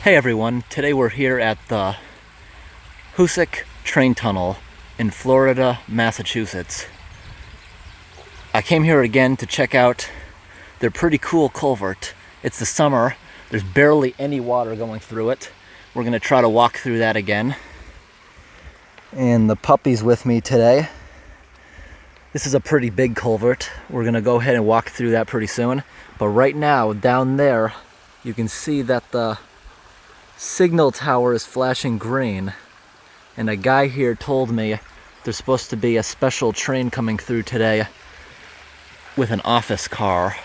Hey everyone, today we're here at the Hoosac train tunnel in Florida, Massachusetts. I came here again to check out their pretty cool culvert. It's the summer, there's barely any water going through it. We're gonna try to walk through that again. And the puppy's with me today. This is a pretty big culvert. We're gonna go ahead and walk through that pretty soon. But right now, down there, you can see that the signal tower is flashing green, and a guy here told me there's supposed to be a special train coming through today with an office car.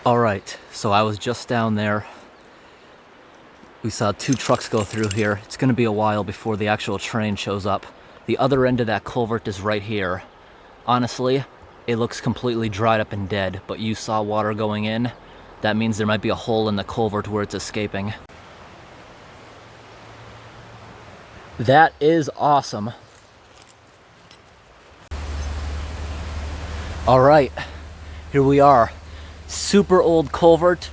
Alright, so I was just down there. We saw 2 trucks go through here. It's going to be a while before the actual train shows up. The other end of that culvert is right here. Honestly, it looks completely dried up and dead, but you saw water going in. That means there might be a hole in the culvert where it's escaping. That is awesome. Alright, here we are. Super old culvert.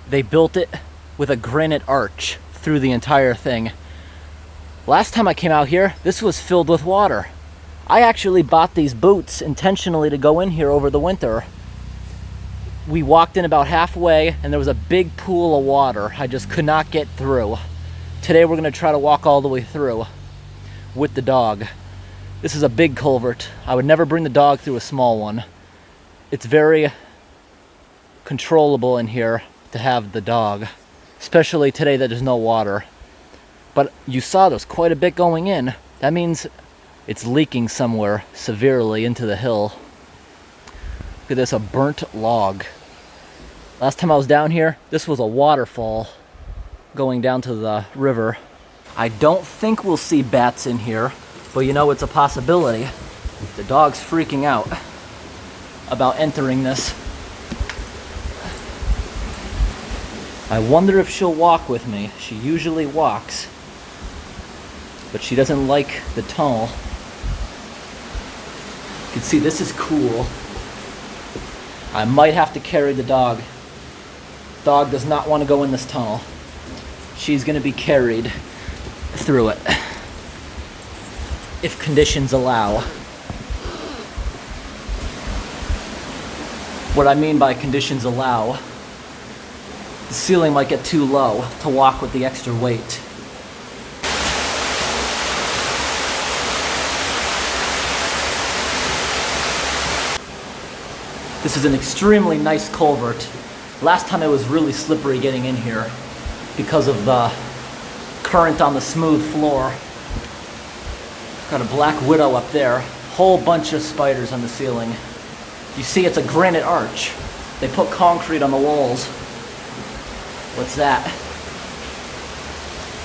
They built it with a granite arch through the entire thing. Last time I came out here, this was filled with water. I actually bought these boots intentionally to go in here over the winter. We walked in about halfway and there was a big pool of water. I just could not get through. Today we're gonna try to walk all the way through with the dog. This is a big culvert. I would never bring the dog through a small one. It's very controllable in here to have the dog, especially today that there's no water. But you saw there's quite a bit going in. That means it's leaking somewhere severely into the hill. Look at this, a burnt log. Last time I was down here, this was a waterfall going down to the river. I don't think we'll see bats in here, but you know, it's a possibility. The dog's freaking out about entering this. I wonder if she'll walk with me. She usually walks, but she doesn't like the tunnel. You can see this is cool. I might have to carry the dog. Dog does not want to go in this tunnel. She's going to be carried through it if conditions allow. What I mean by conditions allow, the ceiling might get too low to walk with the extra weight. This is an extremely nice culvert. Last time it was really slippery getting in here because of the current on the smooth floor. Got a black widow up there. Whole bunch of spiders on the ceiling. You see, it's a granite arch. They put concrete on the walls. What's that?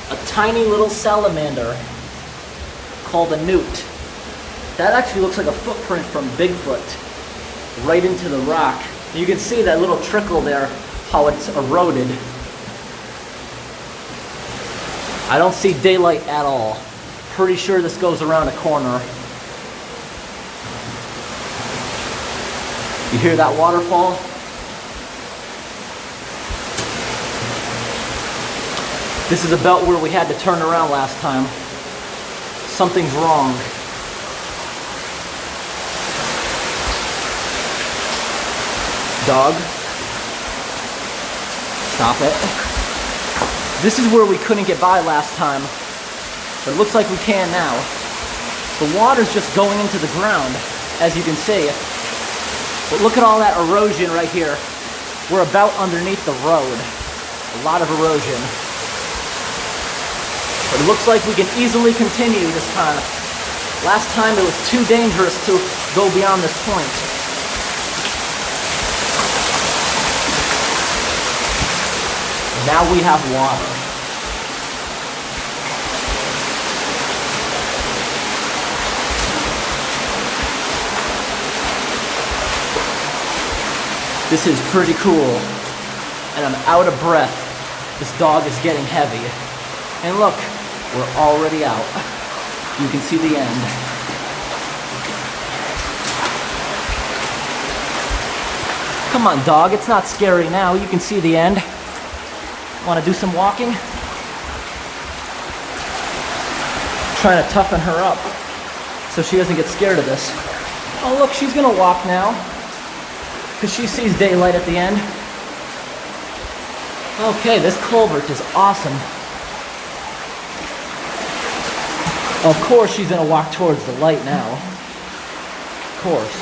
A tiny little salamander called a newt. That actually looks like a footprint from Bigfoot right into the rock. You can see that little trickle there, how it's eroded. I don't see daylight at all. Pretty sure this goes around a corner. You hear that waterfall? This is about where we had to turn around last time. Something's wrong. Dog. Stop it. This is where we couldn't get by last time, but it looks like we can now. The water's just going into the ground, as you can see. But look at all that erosion right here. We're about underneath the road. A lot of erosion. But it looks like we can easily continue this time. Last time it was too dangerous to go beyond this point. Now we have water. This is pretty cool. And I'm out of breath. This dog is getting heavy. And look, we're already out. You can see the end. Come on, dog, it's not scary now. You can see the end. Want to do some walking? Trying to toughen her up so she doesn't get scared of this. Oh, look, she's gonna walk now because she sees daylight at the end. Okay, this culvert is awesome. Of course she's gonna walk towards the light now. Of course.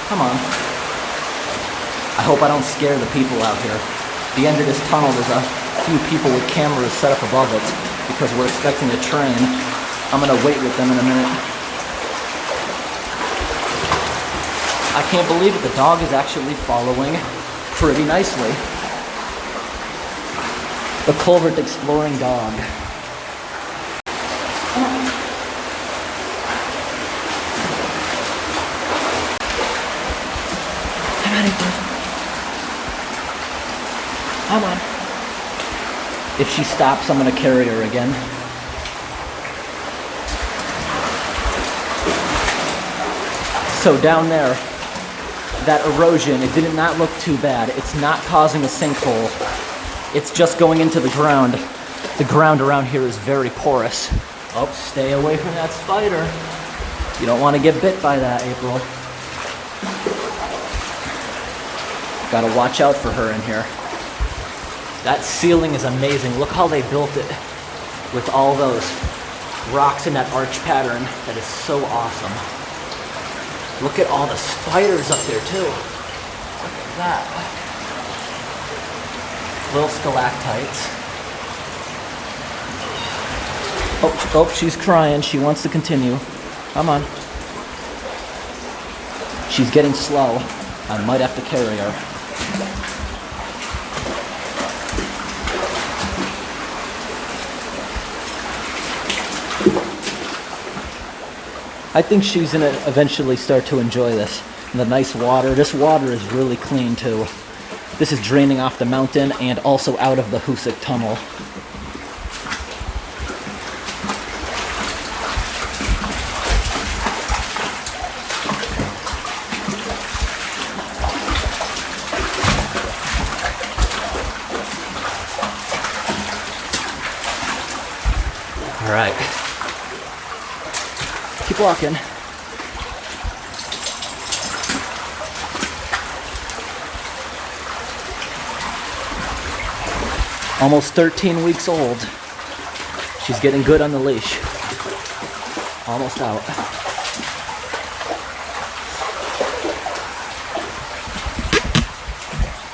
Come on. I hope I don't scare the people out here. The end of this tunnel, there's a few people with cameras set up above it because we're expecting a train. I'm gonna wait with them in a minute. I can't believe it, the dog is actually following pretty nicely. The Culvert exploring dog. Come on. If she stops, I'm gonna carry her again. So down there, that erosion, it did not look too bad. It's not causing a sinkhole. It's just going into the ground. The ground around here is very porous. Oh, stay away from that spider. You don't want to get bit by that, April. Gotta watch out for her in here. That ceiling is amazing. Look how they built it with all those rocks in that arch pattern. That is so awesome. Look at all the spiders up there too. Look at that. Little stalactites. Oh, she's crying. She wants to continue. Come on. She's getting slow. I might have to carry her. I think she's gonna eventually start to enjoy this. And the nice water. This water is really clean too. This is draining off the mountain and also out of the Hoosac tunnel. All right. Keep walking. Almost 13 weeks old. She's getting good on the leash. Almost out.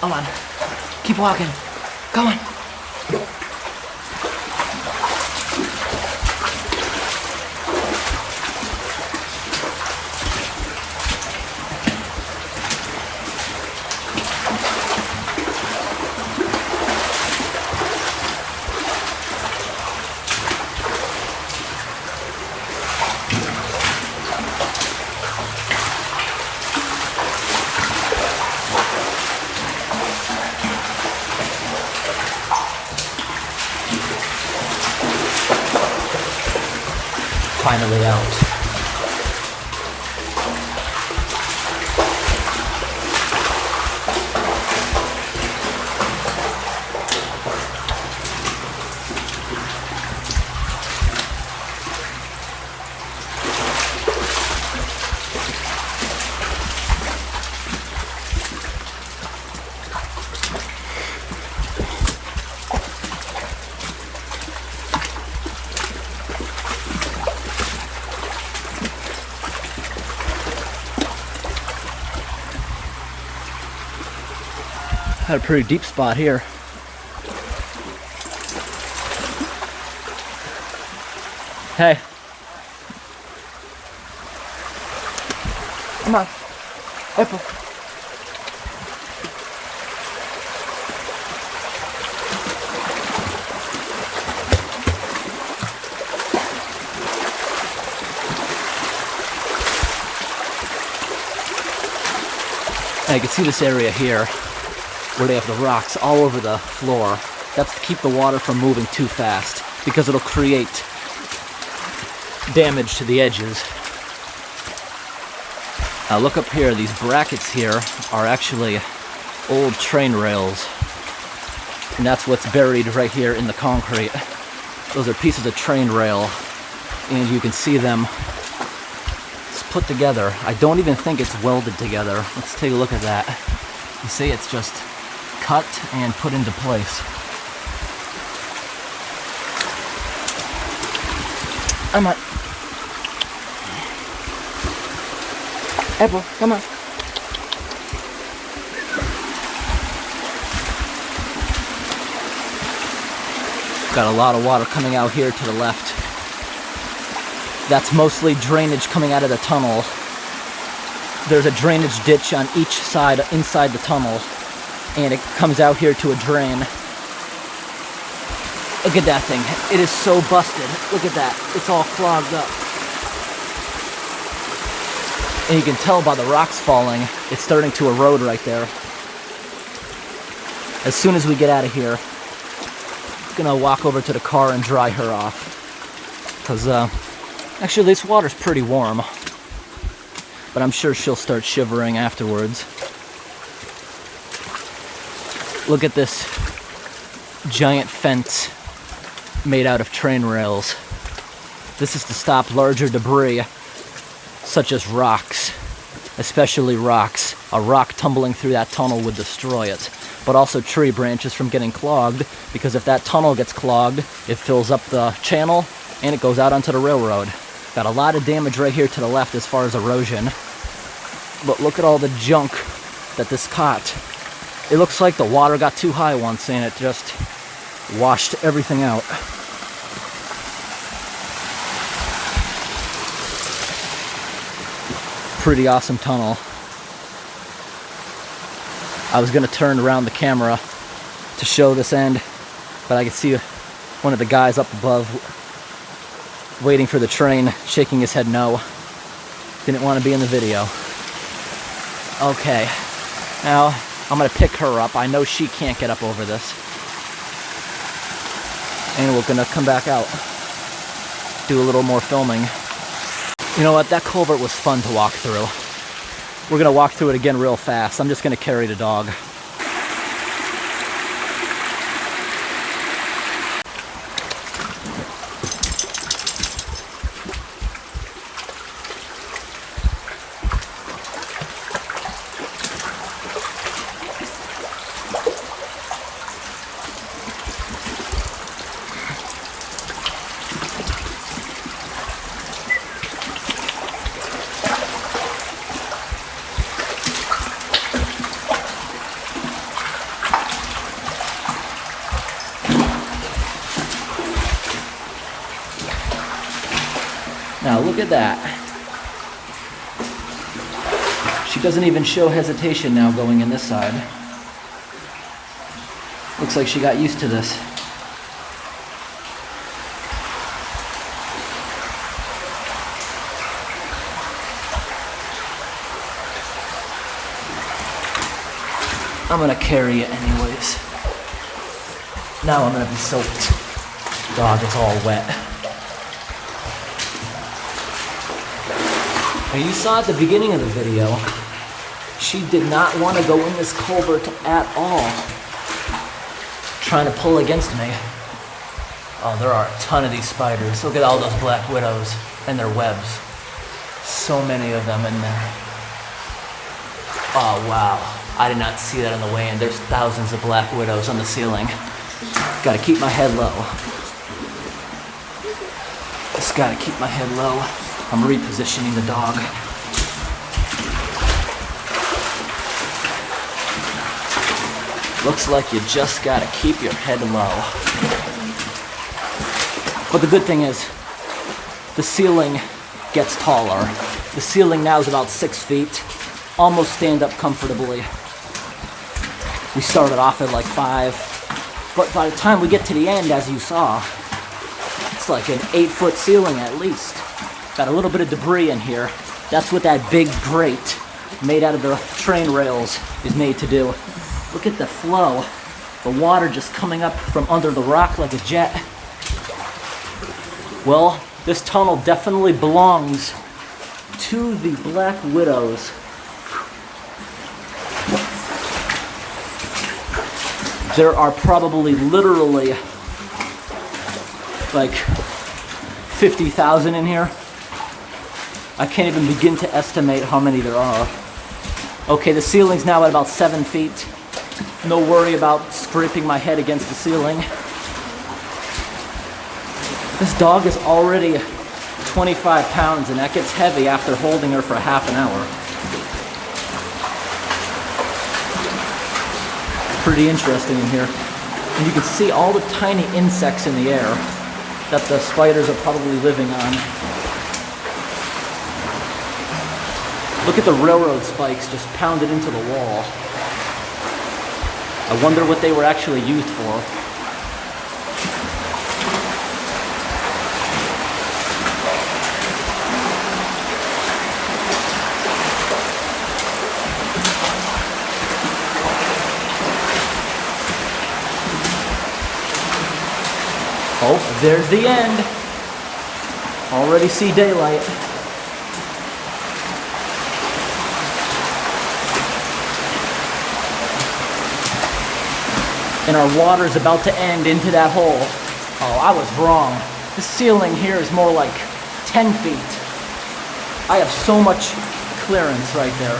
Come on. Keep walking. Go on. Finally out. Had a pretty deep spot here. Hey. Come on. Apple. Now you can see this area here where they have the rocks all over the floor. That's to keep the water from moving too fast, because it'll create damage to the edges. Now look up here, these brackets here are actually old train rails. And that's what's buried right here in the concrete. Those are pieces of train rail, and you can see them put together. I don't even think it's welded together. Let's take a look at that. You see it's just cut and put into place. I'm on. Apple, come on. Got a lot of water coming out here to the left. That's mostly drainage coming out of the tunnel. There's a drainage ditch on each side inside the tunnel, and it comes out here to a drain. Look at that thing. It is so busted. Look at that. It's all clogged up. And you can tell by the rocks falling, it's starting to erode right there. As soon as we get out of here, I'm gonna walk over to the car and dry her off. Because, actually, this water's pretty warm, but I'm sure she'll start shivering afterwards. Look at this giant fence made out of train rails. This is to stop larger debris, such as rocks, especially rocks. A rock tumbling through that tunnel would destroy it, but also tree branches from getting clogged, because if that tunnel gets clogged, it fills up the channel and it goes out onto the railroad. Got a lot of damage right here to the left as far as erosion. But look at all the junk that this caught. It looks like the water got too high once and it just washed everything out. Pretty awesome tunnel. I was gonna turn around the camera to show this end, but I could see one of the guys up above waiting for the train, shaking his head no. Didn't want to be in the video. Okay, now I'm gonna pick her up. I know she can't get up over this. And we're gonna come back out, do a little more filming. You know what, that culvert was fun to walk through. We're gonna walk through it again real fast. I'm just gonna carry the dog. Now look at that. She doesn't even show hesitation now going in this side. Looks like she got used to this. I'm gonna carry it anyways. Now I'm gonna be soaked. Dog is all wet. And you saw at the beginning of the video, she did not want to go in this culvert at all. Trying to pull against me. Oh, there are a ton of these spiders. Look at all those black widows and their webs. So many of them in there. Oh, wow. I did not see that on the way in. There's thousands of black widows on the ceiling. Gotta keep my head low. Just gotta keep my head low. I'm repositioning the dog. Looks like you just gotta keep your head low. But the good thing is, the ceiling gets taller. The ceiling now is about 6 feet. Almost stand up comfortably. We started off at like 5. But by the time we get to the end, as you saw, it's like an 8-foot ceiling at least. Got a little bit of debris in here. That's what that big grate made out of the train rails is made to do. Look at the flow. The water just coming up from under the rock like a jet. Well, this tunnel definitely belongs to the Black Widows. There are probably literally like 50,000 in here. I can't even begin to estimate how many there are. Okay, the ceiling's now at about 7 feet. No worry about scraping my head against the ceiling. This dog is already 25 pounds and that gets heavy after holding her for half an hour. Pretty interesting in here. And you can see all the tiny insects in the air that the spiders are probably living on. Look at the railroad spikes just pounded into the wall. I wonder what they were actually used for. Oh, there's the end. Already see daylight. And our water's about to end into that hole. Oh, I was wrong. The ceiling here is more like 10 feet. I have so much clearance right there.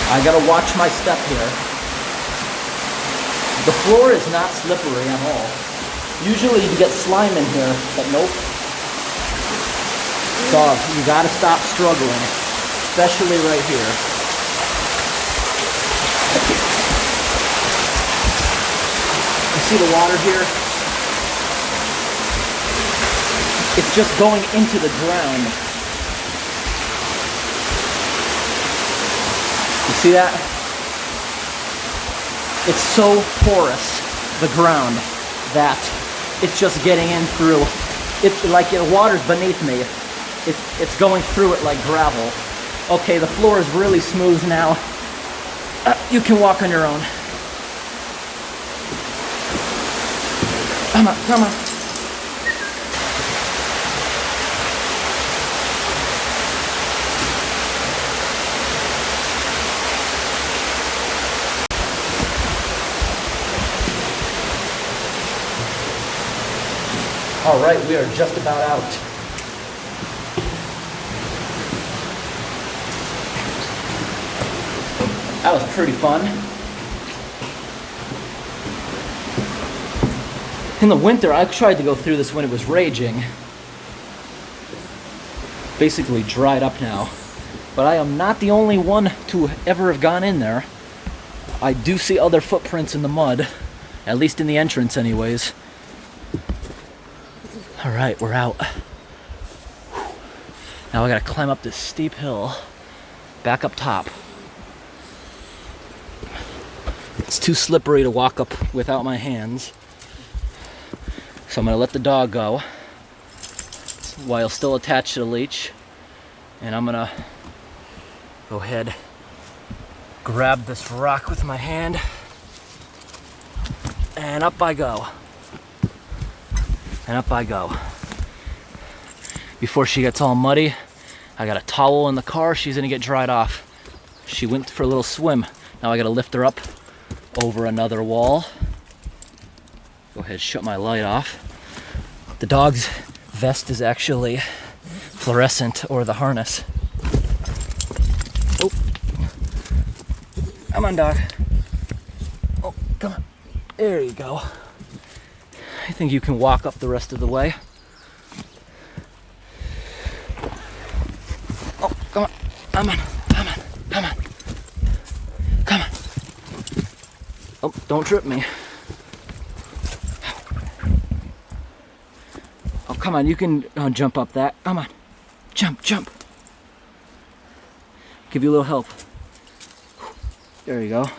I gotta watch my step here. The floor is not slippery at all. Usually you get slime in here, but nope. Dog, you gotta stop struggling, especially right here. You see the water here? It's just going into the ground. You see that? It's so porous, the ground, that it's just getting in through. It's like the water's beneath me. It's going through it like gravel. Okay, the floor is really smooth now. You can walk on your own. Come on, come on. All right, we are just about out. That was pretty fun. In the winter, I tried to go through this when it was raging. Basically dried up now. But I am not the only one to ever have gone in there. I do see other footprints in the mud, at least in the entrance anyways. All right, we're out. Now I gotta climb up this steep hill, back up top. It's too slippery to walk up without my hands. So I'm gonna let the dog go while still attached to the leash. And I'm gonna go ahead, grab this rock with my hand, and up I go. And up I go. Before she gets all muddy, I got a towel in the car. She's gonna get dried off. She went for a little swim. Now I gotta lift her up over another wall. Go ahead, shut my light off. The dog's vest is actually fluorescent, or the harness. Oh, come on, dog. Oh, come on. There you go. I think you can walk up the rest of the way. Oh, come on. Come on. Come on. Come on. Come on. Oh, don't trip me. Oh, come on. You can jump up that. Come on. Jump, jump. Give you a little help. There you go.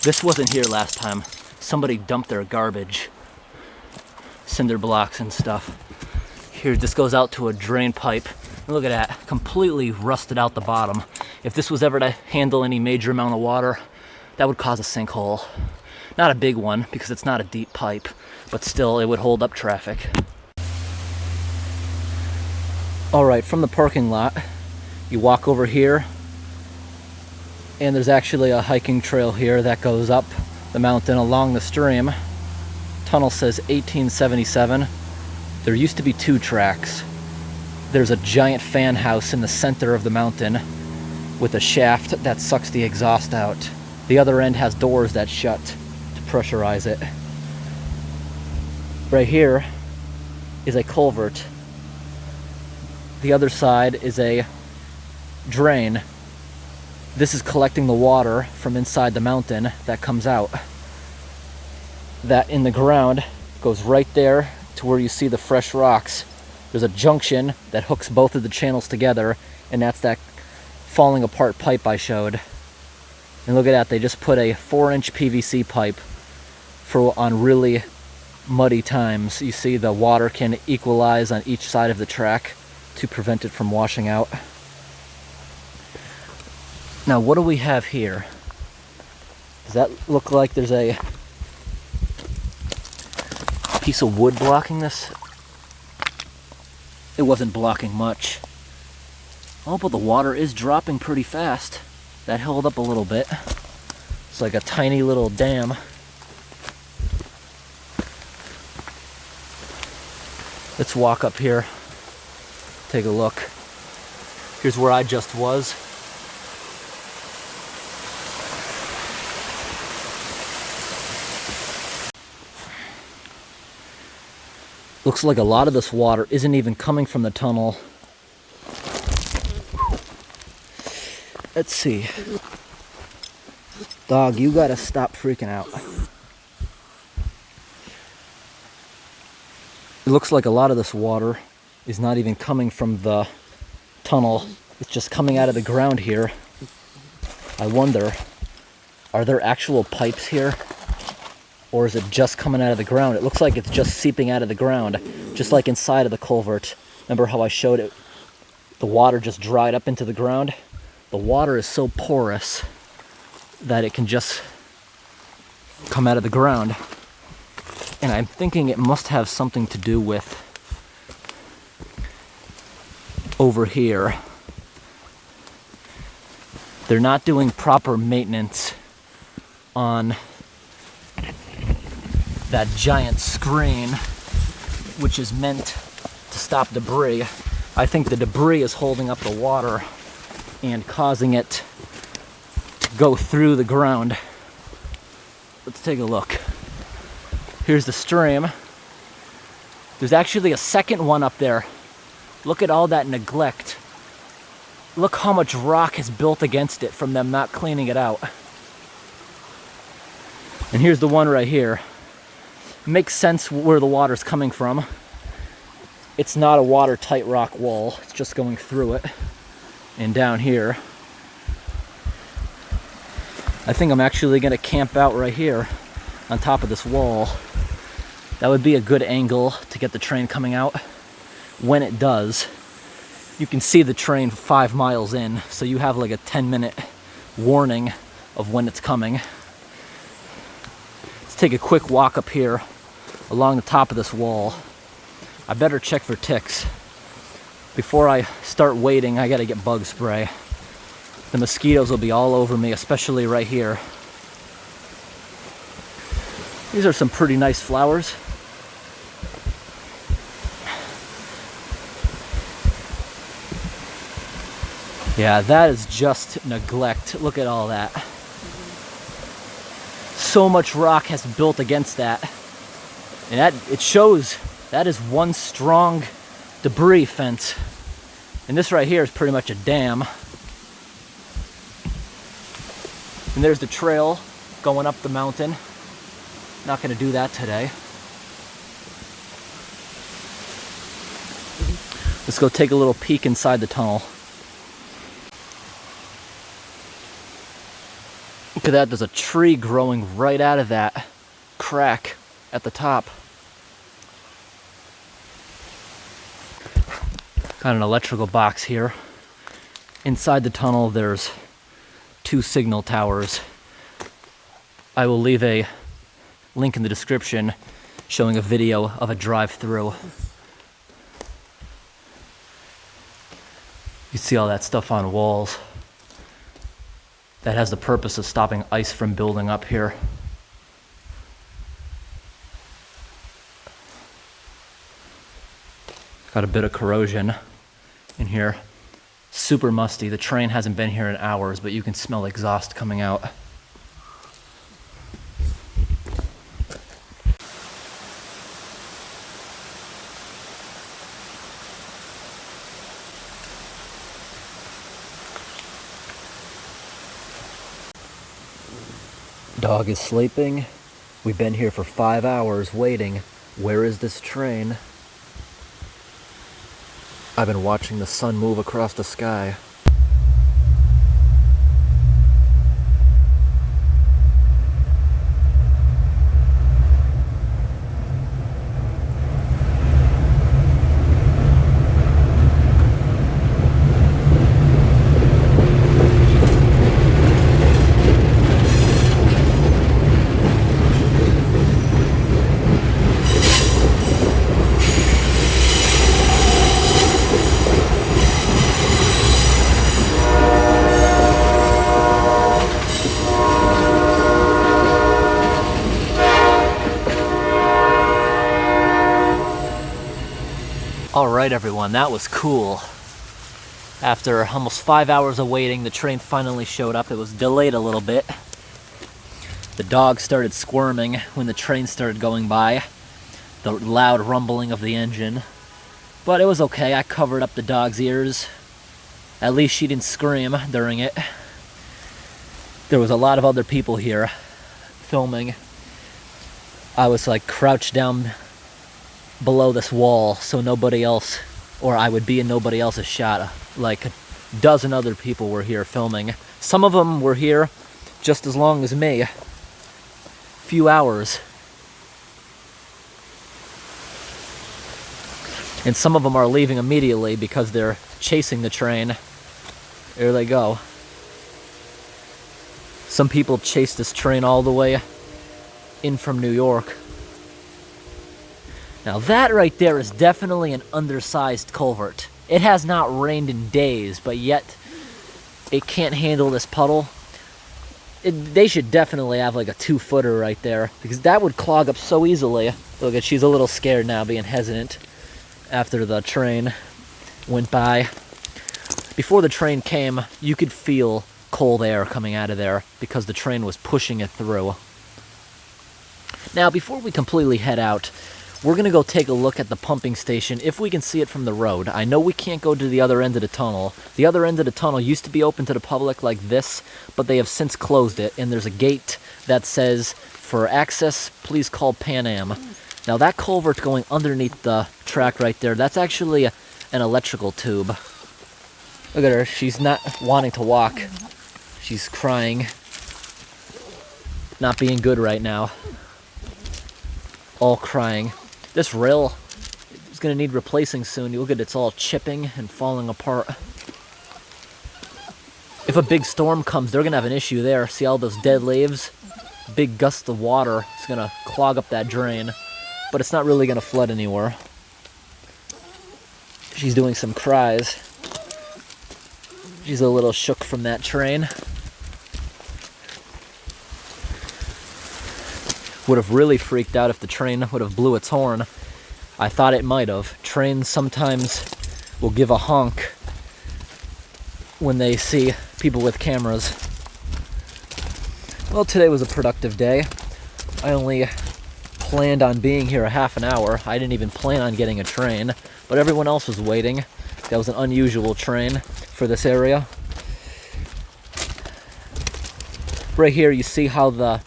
This wasn't here last time. Somebody dumped their garbage, cinder blocks and stuff. Here, this goes out to a drain pipe. And look at that, completely rusted out the bottom. If this was ever to handle any major amount of water, that would cause a sinkhole. Not a big one, because it's not a deep pipe, but still, it would hold up traffic. All right, from the parking lot, you walk over here, and there's actually a hiking trail here that goes up the mountain along the stream. Tunnel says 1877. There used to be 2 tracks. There's a giant fan house in the center of the mountain with a shaft that sucks the exhaust out. The other end has doors that shut to pressurize it. Right here is a culvert. The other side is a drain. This is collecting the water from inside the mountain that comes out. That in the ground goes right there to where you see the fresh rocks. There's a junction that hooks both of the channels together, and that's that falling apart pipe I showed. And look at that, they just put a 4-inch PVC pipe for on really muddy times. You see the water can equalize on each side of the track to prevent it from washing out. Now, what do we have here? Does that look like there's a piece of wood blocking this? It wasn't blocking much. Oh, but the water is dropping pretty fast. That held up a little bit. It's like a tiny little dam. Let's walk up here. Take a look. Here's where I just was. Looks like a lot of this water isn't even coming from the tunnel. Let's see. Dog, you gotta stop freaking out. It looks like a lot of this water is not even coming from the tunnel. It's just coming out of the ground here. I wonder, are there actual pipes here? Or is it just coming out of the ground? It looks like it's just seeping out of the ground, just like inside of the culvert. Remember how I showed it? The water just dried up into the ground? The water is so porous that it can just come out of the ground. And I'm thinking it must have something to do with over here. They're not doing proper maintenance on that giant screen, which is meant to stop debris. I think the debris is holding up the water and causing it to go through the ground. Let's take a look. Here's the stream. There's actually a second one up there. Look at all that neglect. Look how much rock has built against it from them not cleaning it out. And here's the one right here. It makes sense where the water's coming from. It's not a watertight rock wall. It's just going through it. And down here. I think I'm actually going to camp out right here on top of this wall. That would be a good angle to get the train coming out. When it does, you can see the train 5 miles in, so you have like a 10-minute warning of when it's coming. Let's take a quick walk up here along the top of this wall. I better check for ticks. Before I start waiting, I gotta get bug spray. The mosquitoes will be all over me, especially right here. These are some pretty nice flowers. Yeah, that is just neglect. Look at all that. So much rock has built against that. And that it shows that is one strong debris fence. And this right here is pretty much a dam. And there's the trail going up the mountain. Not going to do that today. Let's go take a little peek inside the tunnel. Look at that, there's a tree growing right out of that crack at the top. Got an electrical box here. Inside the tunnel, there's 2 signal towers. I will leave a link in the description showing a video of a drive-through. You see all that stuff on walls. That has the purpose of stopping ice from building up here. Got a bit of corrosion in here. Super musty. The train hasn't been here in hours, but you can smell exhaust coming out. Dog is sleeping. We've been here for 5 hours waiting. Where is this train? I've been watching the sun move across the sky. Alright everyone, that was cool. After almost 5 hours of waiting, the train finally showed up. It was delayed a little bit. The dog started squirming when the train started going by. The loud rumbling of the engine. But it was okay, I covered up the dog's ears. At least she didn't scream during it. There was a lot of other people here filming. I was like crouched down below this wall so nobody else, or I would be in nobody else's shot. Like a dozen other people were here filming. Some of them were here just as long as me. Few hours. And some of them are leaving immediately because they're chasing the train. There they go. Some people chased this train all the way in from New York. Now that right there is definitely an undersized culvert. It has not rained in days, but yet it can't handle this puddle. They should definitely have like a 2-footer right there, because that would clog up so easily. Look at, she's a little scared now, being hesitant after the train went by. Before the train came, you could feel cold air coming out of there because the train was pushing it through. Now, before we completely head out, we're going to go take a look at the pumping station if we can see it from the road. I know we can't go to the other end of the tunnel. The other end of the tunnel used to be open to the public like this, but they have since closed it, and there's a gate that says, "For access, please call Pan Am." Now that culvert going underneath the track right there, that's actually an electrical tube. Look at her, she's not wanting to walk. She's crying. Not being good right now. All crying. This rail is going to need replacing soon. You look at it, it's all chipping and falling apart. If a big storm comes, they're going to have an issue there. See all those dead leaves? Big gusts of water is going to clog up that drain. But it's not really going to flood anywhere. She's doing some cries. She's a little shook from that train. Would have really freaked out if the train would have blew its horn. I thought it might have. Trains sometimes will give a honk when they see people with cameras. Well, today was a productive day. I only planned on being here a half an hour. I didn't even plan on getting a train, but everyone else was waiting. That was an unusual train for this area. Right here you see how the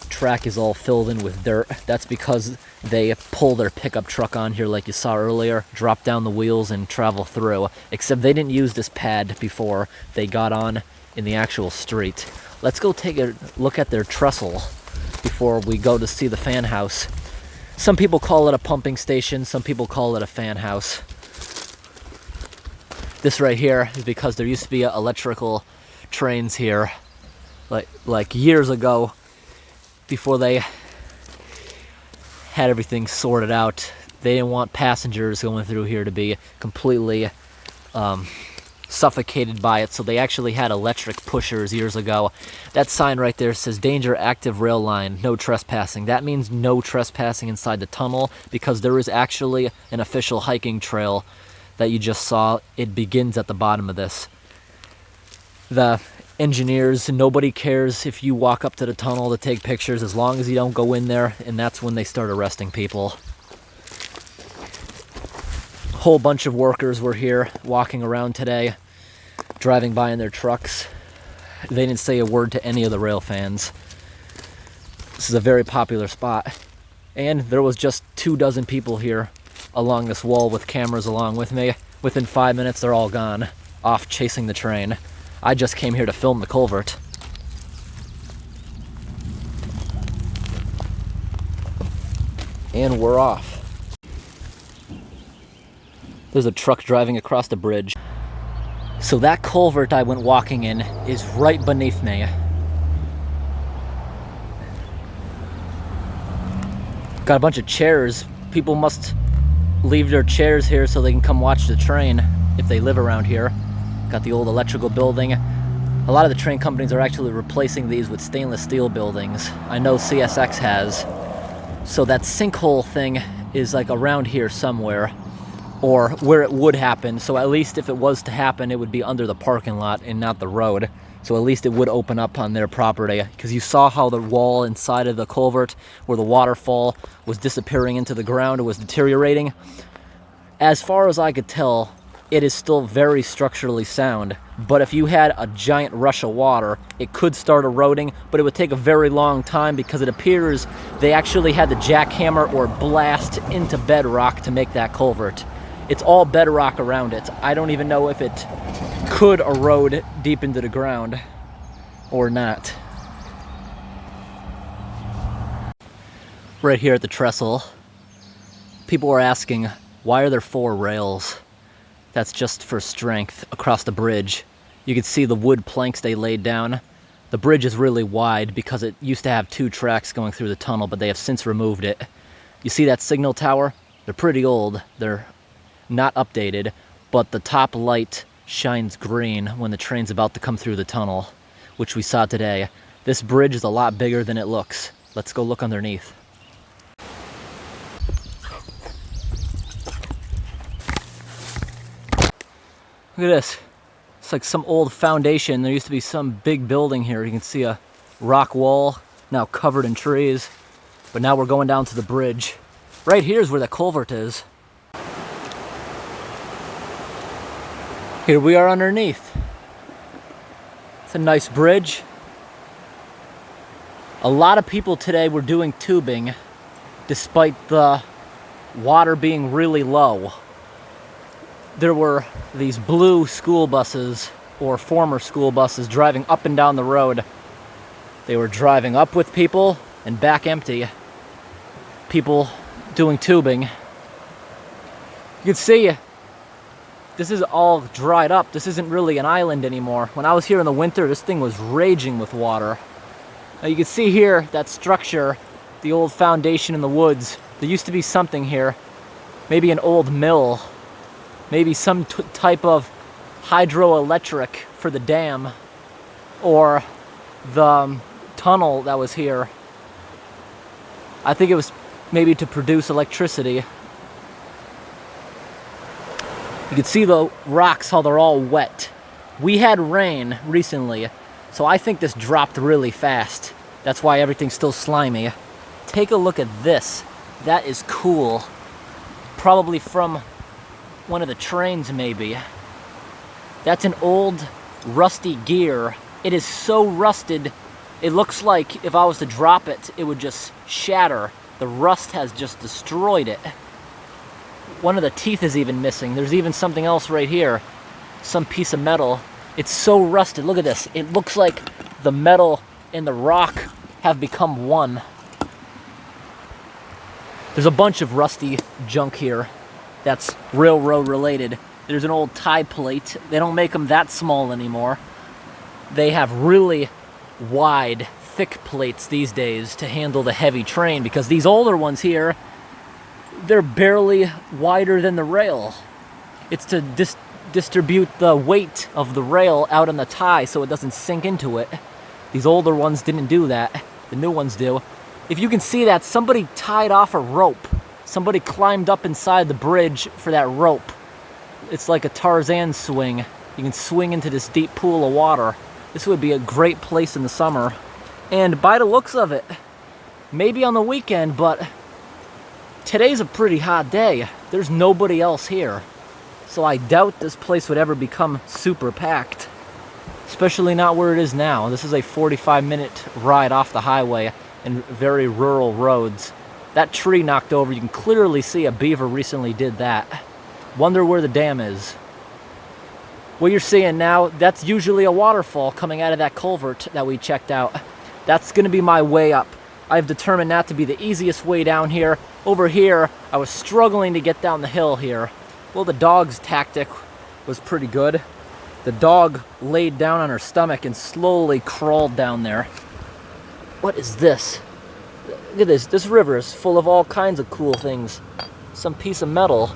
track is all filled in with dirt. That's because they pull their pickup truck on here like you saw earlier, drop down the wheels and travel through. Except they didn't use this pad before they got on in the actual street. Let's go take a look at their trestle before we go to see the fan house. Some people call it a pumping station, some people call it a fan house. This right here is because there used to be electrical trains here like years ago, before they had everything sorted out. They didn't want passengers going through here to be completely suffocated by it, so they actually had electric pushers years ago. That sign right there says danger, active rail line, no trespassing. That means no trespassing inside the tunnel, because there is actually an official hiking trail that you just saw. It begins at the bottom of this. The engineers, nobody cares if you walk up to the tunnel to take pictures as long as you don't go in there, and that's when they start arresting people. Whole bunch of workers were here walking around today, driving by in their trucks. They didn't say a word to any of the rail fans. This is a very popular spot, and there was just 24 people here along this wall with cameras along with me. Within 5 minutes they're all gone, off chasing the train. I just came here to film the culvert. And we're off. There's a truck driving across the bridge. So that culvert I went walking in is right beneath me. Got a bunch of chairs. People must leave their chairs here so they can come watch the train if they live around here. Got the old electrical building. A lot of the train companies are actually replacing these with stainless steel buildings. I know CSX has. So that sinkhole thing is like around here somewhere, or where it would happen. So at least if it was to happen, it would be under the parking lot and not the road. So at least it would open up on their property, because you saw how the wall inside of the culvert where the waterfall was disappearing into the ground, it was deteriorating. As far as I could tell, it is still very structurally sound, but if you had a giant rush of water, it could start eroding, but it would take a very long time, because it appears they actually had to jackhammer or blast into bedrock to make that culvert. It's all bedrock around it. I don't even know if it could erode deep into the ground or not. Right here at the trestle, people are asking, why are there 4 rails? That's just for strength across the bridge. You can see the wood planks they laid down. The bridge is really wide because it used to have 2 tracks going through the tunnel, but they have since removed it. You see that signal tower? They're pretty old. They're not updated, but the top light shines green when the train's about to come through the tunnel, which we saw today. This bridge is a lot bigger than it looks. Let's go look underneath. Look at this. It's like some old foundation. There used to be some big building here. You can see a rock wall now covered in trees. But now we're going down to the bridge. Right here is where the culvert is. Here we are underneath. It's a nice bridge. A lot of people today were doing tubing despite the water being really low. There were these blue school buses, or former school buses, driving up and down the road. They were driving up with people and back empty. People doing tubing. You can see this is all dried up. This isn't really an island anymore. When I was here in the winter, this thing was raging with water. Now you can see here that structure, the old foundation in the woods. There used to be something here, maybe an old mill. Maybe some type of hydroelectric for the dam, or the tunnel that was here. I think it was maybe to produce electricity. You can see the rocks, how they're all wet. We had rain recently, so I think this dropped really fast. That's why everything's still slimy. Take a look at this. That is cool. Probably from one of the trains, maybe. That's an old rusty gear. It is so rusted, it looks like if I was to drop it, it would just shatter. The rust has just destroyed it. One of the teeth is even missing. There's even something else right here. Some piece of metal. It's so rusted. Look at this. It looks like the metal and the rock have become one. There's a bunch of rusty junk here that's railroad related. There's an old tie plate. They don't make them that small anymore. They have really wide, thick plates these days to handle the heavy train, because these older ones here, they're barely wider than the rail. It's to distribute the weight of the rail out on the tie so it doesn't sink into it. These older ones didn't do that. The new ones do. If you can see that, somebody tied off a rope. Somebody climbed up inside the bridge for that rope. It's like a Tarzan swing. You can swing into this deep pool of water. This would be a great place in the summer. And by the looks of it, maybe on the weekend, but today's a pretty hot day. There's nobody else here. So I doubt this place would ever become super packed. Especially not where it is now. This is a 45-minute ride off the highway and very rural roads. That tree knocked over, you can clearly see a beaver recently did that. Wonder where the dam is. What you're seeing now, that's usually a waterfall coming out of that culvert that we checked out. That's gonna be my way up. I've determined that to be the easiest way down here. Over here, I was struggling to get down the hill here. Well, the dog's tactic was pretty good. The dog laid down on her stomach and slowly crawled down there. What is this? Look at this. This river is full of all kinds of cool things. Some piece of metal.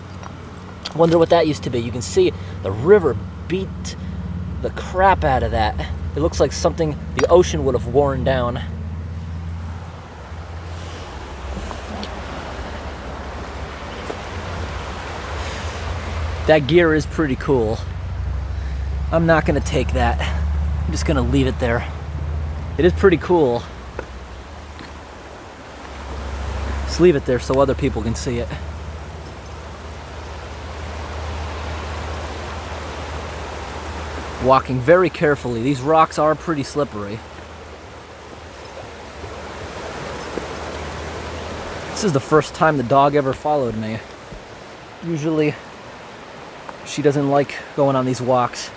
Wonder what that used to be. You can see the river beat the crap out of that. It looks like something the ocean would have worn down. That gear is pretty cool. I'm not gonna take that. I'm just gonna leave it there. It is pretty cool. Just leave it there so other people can see it. Walking very carefully. These rocks are pretty slippery. This is the first time the dog ever followed me. Usually, she doesn't like going on these walks.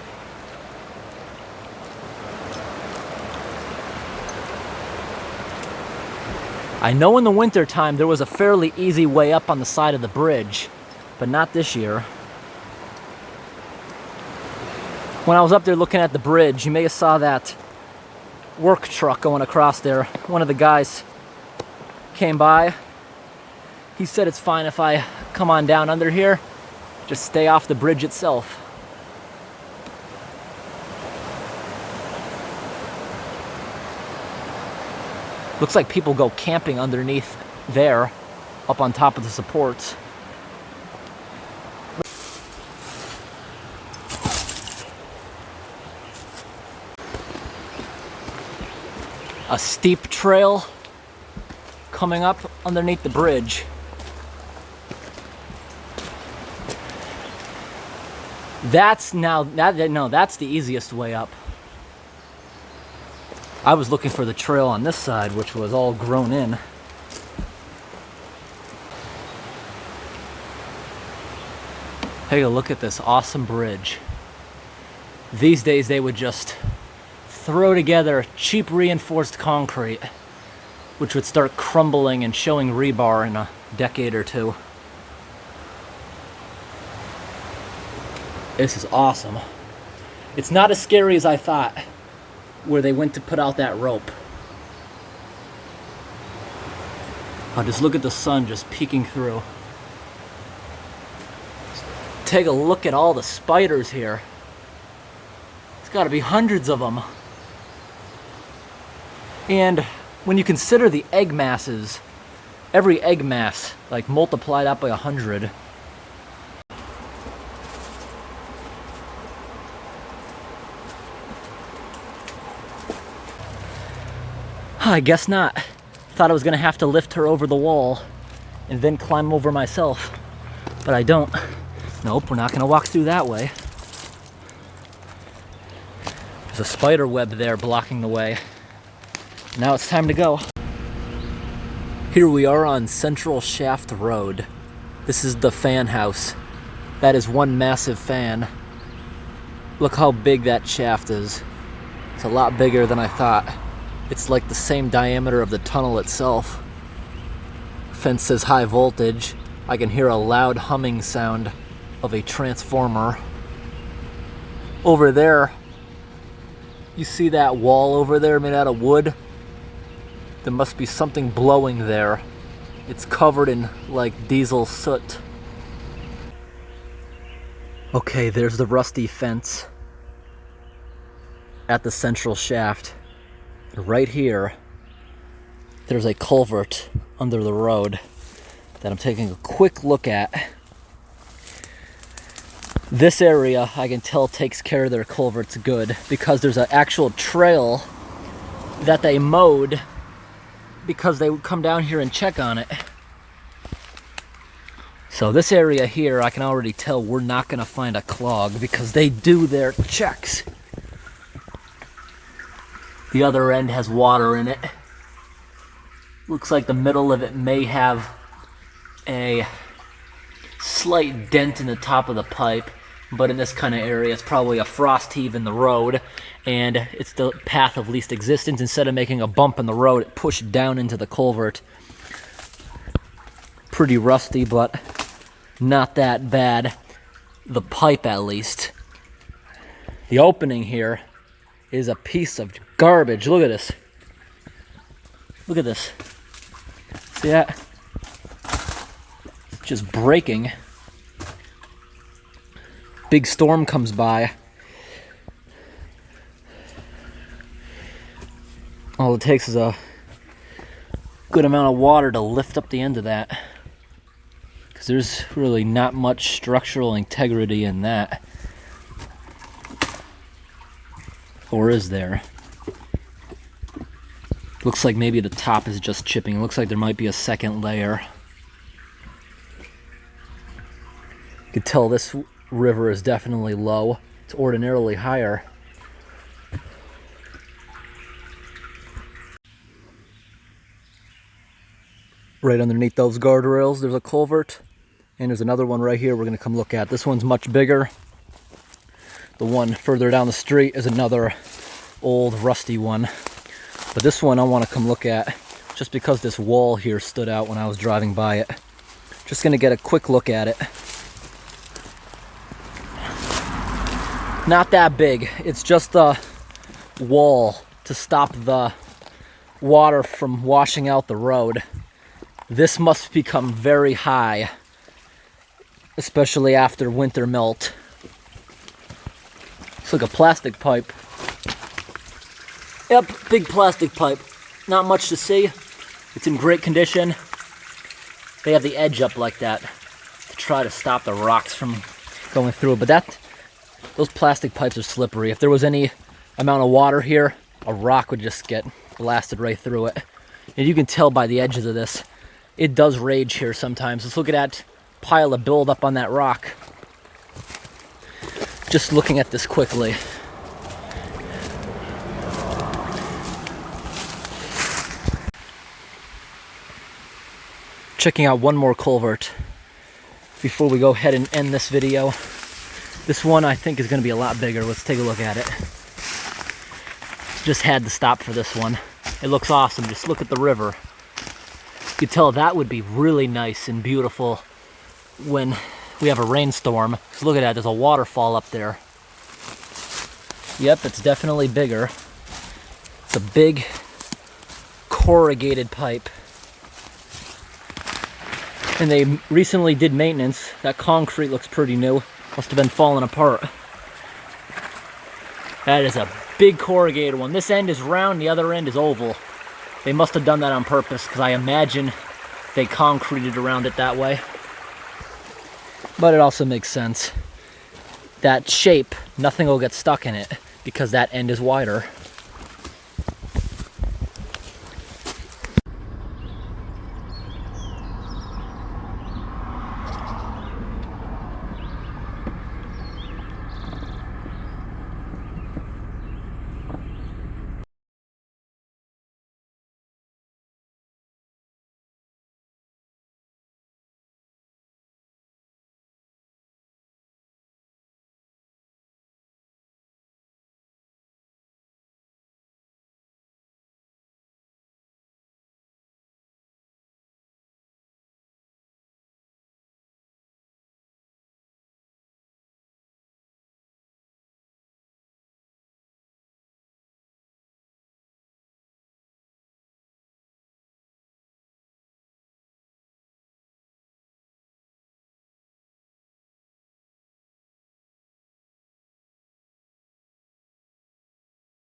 I know in the winter time there was a fairly easy way up on the side of the bridge, but not this year. When I was up there looking at the bridge, you may have saw that work truck going across there. One of the guys came by. He said it's fine if I come on down under here. Just stay off the bridge itself. Looks like people go camping underneath there, up on top of the supports. A steep trail coming up underneath the bridge. That's the easiest way up. I was looking for the trail on this side, which was all grown in. Take a look at this awesome bridge. These days they would just throw together cheap reinforced concrete, which would start crumbling and showing rebar in a decade or two. This is awesome. It's not as scary as I thought, where they went to put out that rope. Oh, just look at the sun just peeking through. Take a look at all the spiders here. There's got to be hundreds of them. And when you consider the egg masses, every egg mass, like multiply that by 100. I guess not. Thought I was gonna have to lift her over the wall and then climb over myself, but I don't. Nope, we're not gonna walk through that way. There's a spider web there blocking the way. Now it's time to go. Here we are on Central Shaft Road. This is the fan house. That is one massive fan. Look how big that shaft is. It's a lot bigger than I thought. It's like the same diameter of the tunnel itself. Fence says high voltage. I can hear a loud humming sound of a transformer. Over there, you see that wall over there made out of wood? There must be something blowing there. It's covered in like diesel soot. Okay, there's the rusty fence at the central shaft. Right here, there's a culvert under the road that I'm taking a quick look at. This area, I can tell, takes care of their culverts good because there's an actual trail that they mowed because they would come down here and check on it. So this area here, I can already tell we're not gonna find a clog because they do their checks. The other end has water in it. Looks like the middle of it may have a slight dent in the top of the pipe, but in this kind of area it's probably a frost heave in the road and it's the path of least resistance. Instead of making a bump in the road, it pushed down into the culvert. Pretty rusty, but not that bad. The pipe, at least. The opening here is a piece of garbage. Look at this. Look at this. See that? Just breaking. Big storm comes by. All it takes is a good amount of water to lift up the end of that. Because there's really not much structural integrity in that. Or is there? Looks like maybe the top is just chipping. It looks like there might be a second layer. You can tell this river is definitely low. It's ordinarily higher. Right underneath those guardrails, there's a culvert. And there's another one right here we're gonna come look at. This one's much bigger. The one further down the street is another old rusty one. But this one I want to come look at just because this wall here stood out when I was driving by it. Just gonna get a quick look at it. Not that big. It's just a wall to stop the water from washing out the road. This must become very high, especially after winter melt. It's like a plastic pipe. Yep, big plastic pipe. Not much to see. It's in great condition. They have the edge up like that to try to stop the rocks from going through it. But those plastic pipes are slippery. If there was any amount of water here, a rock would just get blasted right through it. And you can tell by the edges of this, it does rage here sometimes. Let's look at that pile of buildup on that rock. Just looking at this quickly. Checking out one more culvert before we go ahead and end this video. This one I think is going to be a lot bigger. Let's take a look at it. Just had to stop for this one. It looks awesome. Just look at the river. You can tell that would be really nice and beautiful when we have a rainstorm. So look at that, there's a waterfall up there. Yep, it's definitely bigger. It's a big corrugated pipe. And they recently did maintenance. That concrete looks pretty new. Must have been falling apart. That is a big corrugated one. This end is round, the other end is oval. They must have done that on purpose because I imagine they concreted around it that way. But it also makes sense. That shape, nothing will get stuck in it because that end is wider.